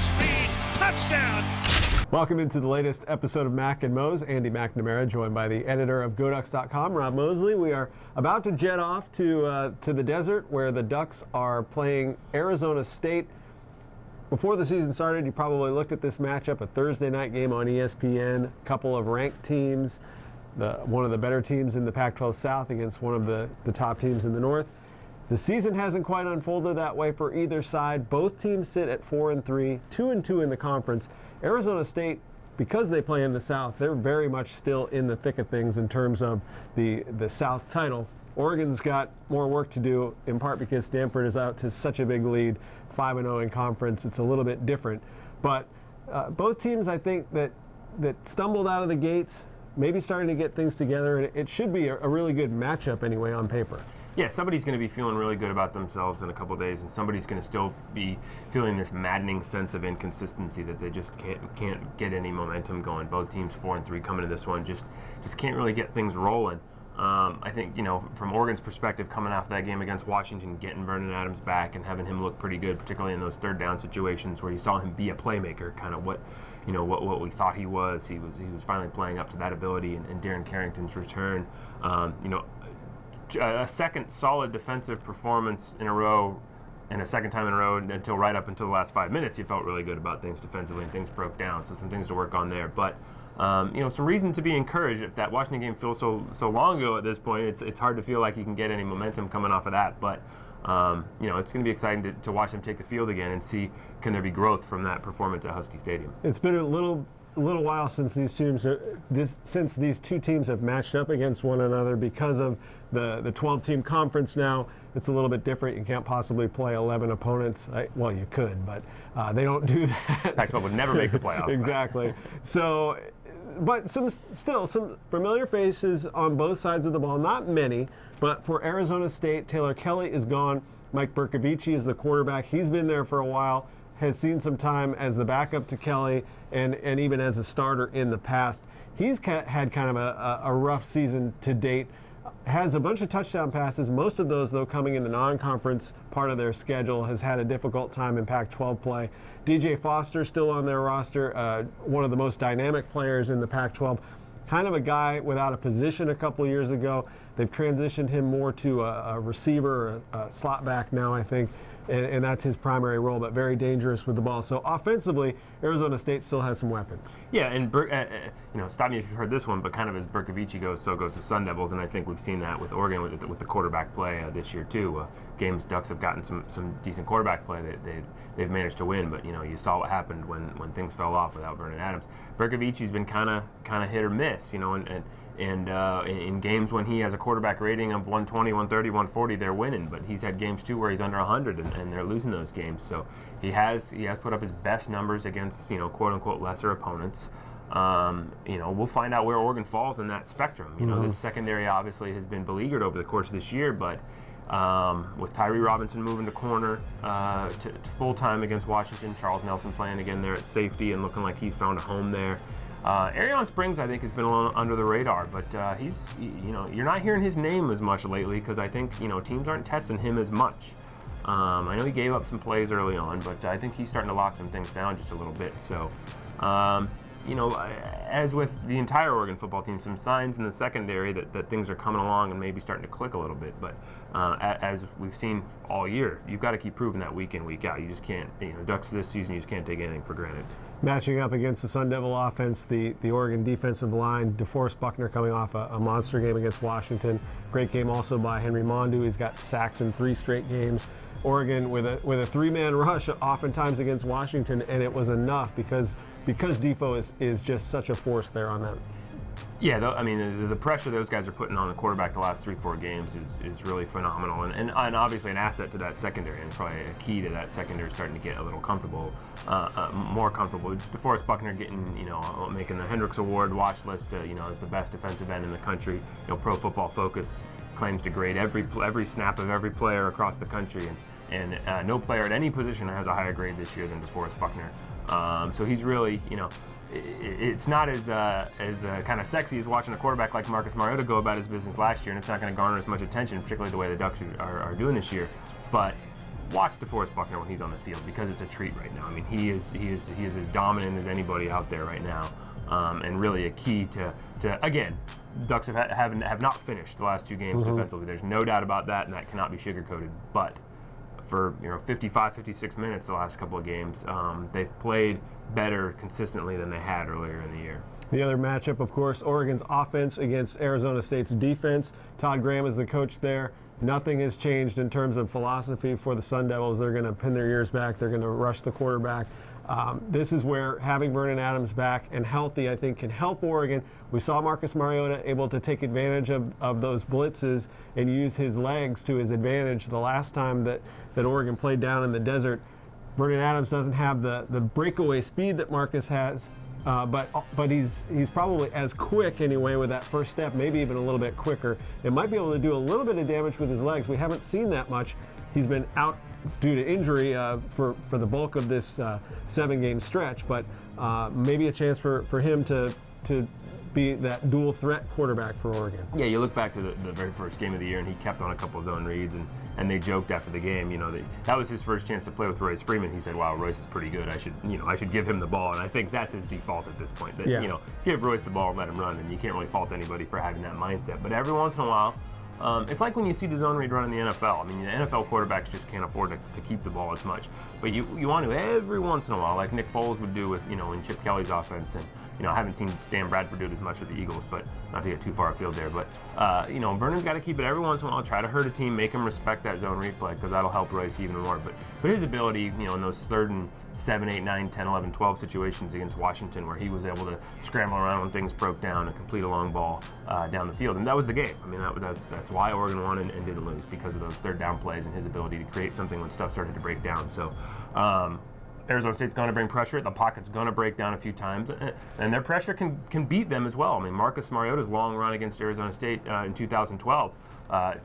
speed. Touchdown. Welcome into the latest episode of Mac and Mose. Andy McNamara, joined by the editor of GoDucks.com, Rob Mosley. We are about to jet off to the desert where the Ducks are playing Arizona State. Before the season started, you probably looked at this matchup, a Thursday night game on ESPN, a couple of ranked teams, one of the better teams in the Pac-12 South against one of the top teams in the North. The season hasn't quite unfolded that way for either side. Both teams sit at 4-3, 2-2 in the conference. Arizona State, because they play in the South, they're very much still in the thick of things in terms of the South title. Oregon's got more work to do, in part because Stanford is out to such a big lead, 5-0 in conference. It's a little bit different. But both teams, I think, that stumbled out of the gates, maybe starting to get things together, and it should be a really good matchup anyway on paper. Yeah, somebody's going to be feeling really good about themselves in a couple of days, and somebody's going to still be feeling this maddening sense of inconsistency that they just can't get any momentum going. Both teams 4-3 coming to this one just can't really get things rolling. I think, from Oregon's perspective, coming off that game against Washington, getting Vernon Adams back and having him look pretty good, particularly in those third down situations where you saw him be a playmaker, kind of what we thought he was. He was finally playing up to that ability, and Darren Carrington's return. A second solid defensive performance in a row, and a second time in a row right up until the last 5 minutes, you felt really good about things defensively, and things broke down. So some things to work on there. But some reason to be encouraged. If that Washington game feels so long ago at this point, it's hard to feel like you can get any momentum coming off of that. But it's going to be exciting to watch them take the field again and see, can there be growth from that performance at Husky Stadium. It's been a little while since these two teams have matched up against one another because of the 12-team conference. Now it's a little bit different. You can't possibly play 11 opponents. Well, you could, but they don't do that. Pac-12 would never make the playoffs. Exactly. So, but some familiar faces on both sides of the ball. Not many, but for Arizona State, Taylor Kelly is gone. Mike Bercovici is the quarterback. He's been there for a while, has seen some time as the backup to Kelly and even as a starter in the past. He's had kind of a rough season to date. Has a bunch of touchdown passes, most of those, though, coming in the non-conference part of their schedule. Has had a difficult time in Pac-12 play. DJ Foster still on their roster, one of the most dynamic players in the Pac-12. Kind of a guy without a position a couple years ago. They've transitioned him more to a receiver, a slot back now, I think. And that's his primary role, but very dangerous with the ball. So offensively, Arizona State still has some weapons. Yeah, and stop me if you've heard this one, but kind of as Bercovici goes, so goes the Sun Devils, and I think we've seen that with Oregon with the quarterback play this year too. Games Ducks have gotten some decent quarterback play that they've managed to win, but you saw what happened when things fell off without Vernon Adams. Bercovici's been kind of hit or miss, and in games when he has a quarterback rating of 120, 130, 140, they're winning. But he's had games too where he's under 100 and they're losing those games. So he has put up his best numbers against quote unquote lesser opponents. We'll find out where Oregon falls in that spectrum. This secondary obviously has been beleaguered over the course of this year, but with Tyree Robinson moving to corner to full time against Washington, Charles Nelson playing again there at safety and looking like he's found a home there. Arion Springs, I think, has been a little under the radar, but you're not hearing his name as much lately because I think, teams aren't testing him as much. I know he gave up some plays early on, but I think he's starting to lock some things down just a little bit. So, as with the entire Oregon football team, some signs in the secondary that things are coming along and maybe starting to click a little bit. But as we've seen all year, you've got to keep proving that week in, week out. You just can't, Ducks this season, you just can't take anything for granted. Matching up against the Sun Devil offense, the Oregon defensive line, DeForest Buckner coming off a monster game against Washington. Great game also by Henry Mondu. He's got sacks in 3 straight games. Oregon with a 3-man rush oftentimes against Washington, and it was enough because Defo is just such a force there on them. Yeah, the pressure those guys are putting on the quarterback the last 3-4 games is really phenomenal, and obviously an asset to that secondary, and probably a key to that secondary starting to get a little comfortable, more comfortable. DeForest Buckner getting, making the Hendricks Award watch list, as the best defensive end in the country. Pro Football Focus claims to grade every snap of every player across the country, and no player at any position has a higher grade this year than DeForest Buckner. So he's really, it's not as kind of sexy as watching a quarterback like Marcus Mariota go about his business last year, and it's not going to garner as much attention, particularly the way the Ducks are doing this year. But watch DeForest Buckner when he's on the field, because it's a treat right now. I mean, he is as dominant as anybody out there right now, and really a key to again, Ducks have not finished the last 2 games defensively. There's no doubt about that, and that cannot be sugarcoated. But for 55, 56 minutes the last couple of games, they've played better consistently than they had earlier in the year. The other matchup, of course, Oregon's offense against Arizona State's defense. Todd Graham is the coach there. Nothing has changed in terms of philosophy for the Sun Devils. They're going to pin their ears back. They're going to rush the quarterback. This is where having Vernon Adams back and healthy, I think, can help Oregon. We saw Marcus Mariota able to take advantage of those blitzes and use his legs to his advantage the last time that Oregon played down in the desert. Vernon Adams doesn't have the breakaway speed that Marcus has, but he's probably as quick anyway with that first step, maybe even a little bit quicker. It might be able to do a little bit of damage with his legs. We haven't seen that much. He's been out due to injury for the bulk of this 7-game stretch, but maybe a chance for him to be that dual threat quarterback for Oregon. Yeah, you look back to the very first game of the year, and he kept on a couple of zone reads, and they joked after the game, that was his first chance to play with Royce Freeman. He said, "Wow, Royce is pretty good. I should give him the ball." And I think that's his default at this point. That, give Royce the ball and let him run, and you can't really fault anybody for having that mindset. But every once in a while, it's like when you see the zone read run in the NFL. I mean, the NFL quarterbacks just can't afford to keep the ball as much. But you want to every once in a while, like Nick Foles would do with, in Chip Kelly's offense. And, I haven't seen Stan Bradford do it as much with the Eagles, but not to get too far afield there. But, Vernon's got to keep it every once in a while, try to hurt a team, make him respect that zone read play, because that'll help Royce even more. But his ability, in those 3rd and 7, 8, 9, 10, 11, 12 situations against Washington, where he was able to scramble around when things broke down and complete a long ball down the field. And that was the game. I mean, that's why Oregon won and didn't lose, because of those 3rd down plays and his ability to create something when stuff started to break down. So Arizona State's going to bring pressure. The pocket's going to break down a few times, and their pressure can beat them as well. I mean, Marcus Mariota's long run against Arizona State in 2012,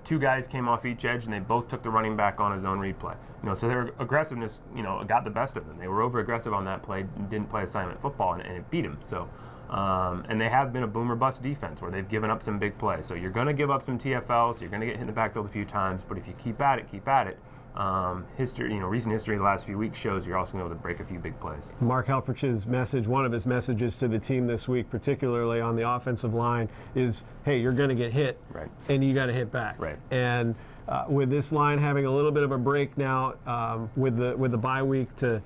2 guys came off each edge, and they both took the running back on a zone read play. So their aggressiveness, got the best of them. They were over-aggressive on that play, didn't play assignment football, and it beat them. So, and they have been a boom or bust defense where they've given up some big plays. So you're going to give up some TFLs, you're going to get hit in the backfield a few times, but if you keep at it. Recent history the last few weeks shows you're also going to be able to break a few big plays. Mark Helfrich's message, one of his messages to the team this week, particularly on the offensive line, is, hey, you're going to get hit, right, and you got to hit back. Right. And with this line having a little bit of a break now, with the bye week to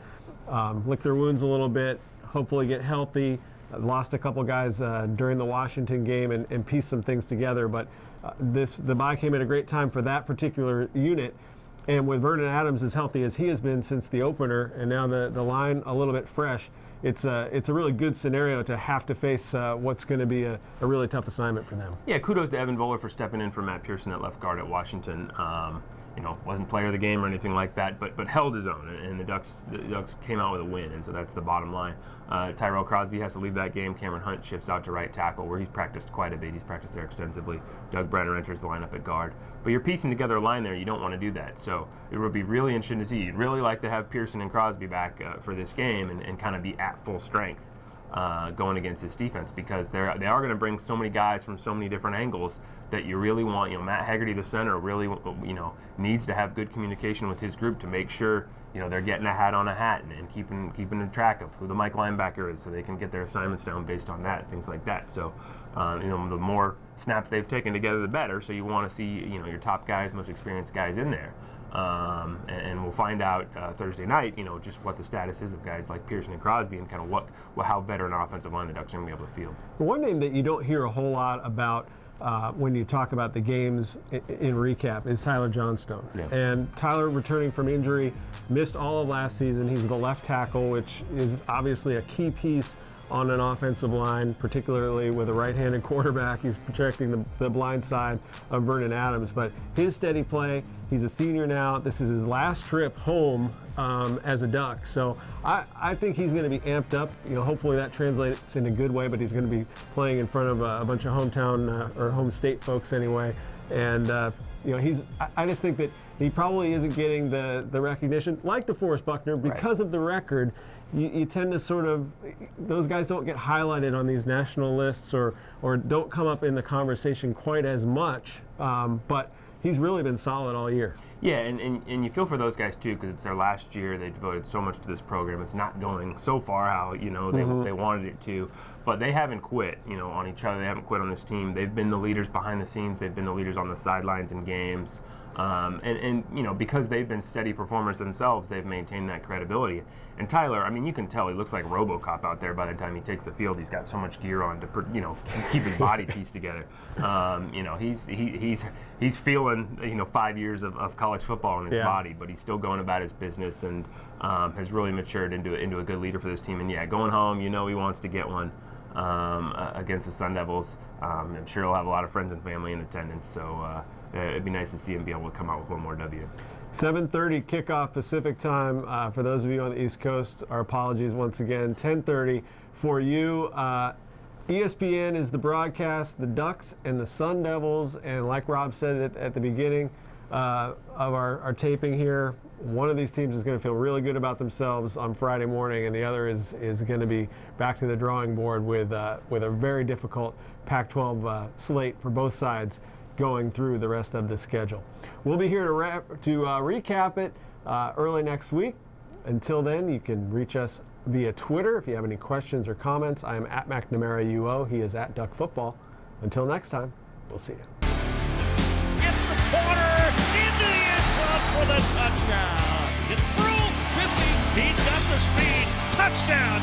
lick their wounds a little bit, hopefully get healthy. Lost a couple guys during the Washington game and pieced some things together, but the bye came at a great time for that particular unit. And with Vernon Adams as healthy as he has been since the opener, and now the line a little bit fresh, it's a really good scenario to have to face what's going to be a really tough assignment for them. Yeah, kudos to Evan Voller for stepping in for Matt Pearson at left guard at Washington. Wasn't player of the game or anything like that, but held his own, and the Ducks came out with a win, and so that's the bottom line. Tyrell Crosby has to leave that game. Cameron Hunt shifts out to right tackle, where he's practiced quite a bit. He's practiced there extensively. Doug Brenner enters the lineup at guard. But you're piecing together a line there. You don't want to do that. So it would be really interesting to see. You'd really like to have Pearson and Crosby back for this game and kind of be at full strength going against this defense, because they are going to bring so many guys from so many different angles that you really want. Matt Haggerty, the center, really needs to have good communication with his group to make sure they're getting a hat on a hat and keeping track of who the Mike linebacker is, so they can get their assignments down based on that, things like that. So the more snaps they've taken together, the better. So you want to see your top guys, most experienced guys in there. And we'll find out Thursday night, just what the status is of guys like Pearson and Crosby, and kind of how better an offensive line the Ducks are going to be able to field. One name that you don't hear a whole lot about when you talk about the games in recap is Tyler Johnstone. Yeah. And Tyler, returning from injury, missed all of last season. He's the left tackle, which is obviously a key piece on an offensive line, particularly with a right-handed quarterback. He's protecting the blind side of Vernon Adams. But his steady play, he's a senior now. This is his last trip home as a Duck. So I think he's going to be amped up. Hopefully that translates in a good way, but he's going to be playing in front of a bunch of hometown or home state folks anyway. And I just think that he probably isn't getting the recognition like DeForest Buckner because of the record. You tend to sort of, those guys don't get highlighted on these national lists or don't come up in the conversation quite as much, but he's really been solid all year. Yeah, and you feel for those guys too, because it's their last year. They devoted so much to this program. It's not going so far how they wanted it to, but they haven't quit on each other. They haven't quit on this team. They've been the leaders behind the scenes. They've been the leaders on the sidelines in games, and because they've been steady performers themselves, they've maintained that credibility. And Tyler, I mean, you can tell he looks like RoboCop out there by the time he takes the field. He's got so much gear on to keep his body pieced together. He's feeling 5 years of college football in his body, but he's still going about his business and has really matured into a good leader for this team. And yeah, going home, he wants to get one against the Sun Devils. I'm sure he'll have a lot of friends and family in attendance, so it'd be nice to see him be able to come out with one more W. 7:30 kickoff Pacific time. For those of you on the East Coast, our apologies once again. 10:30 for you. ESPN is the broadcast, the Ducks and the Sun Devils, and like Rob said at the beginning of our taping here, one of these teams is going to feel really good about themselves on Friday morning, and the other is going to be back to the drawing board with a very difficult Pac-12 slate for both sides going through the rest of the schedule. We'll be here to recap it early next week. Until then, you can reach us via Twitter if you have any questions or comments. I am at McNamara UO. He is at Duck Football. Until next time, we'll see you. Gets the corner into the end zone for the touchdown. It's through 50. He's got the speed. Touchdown.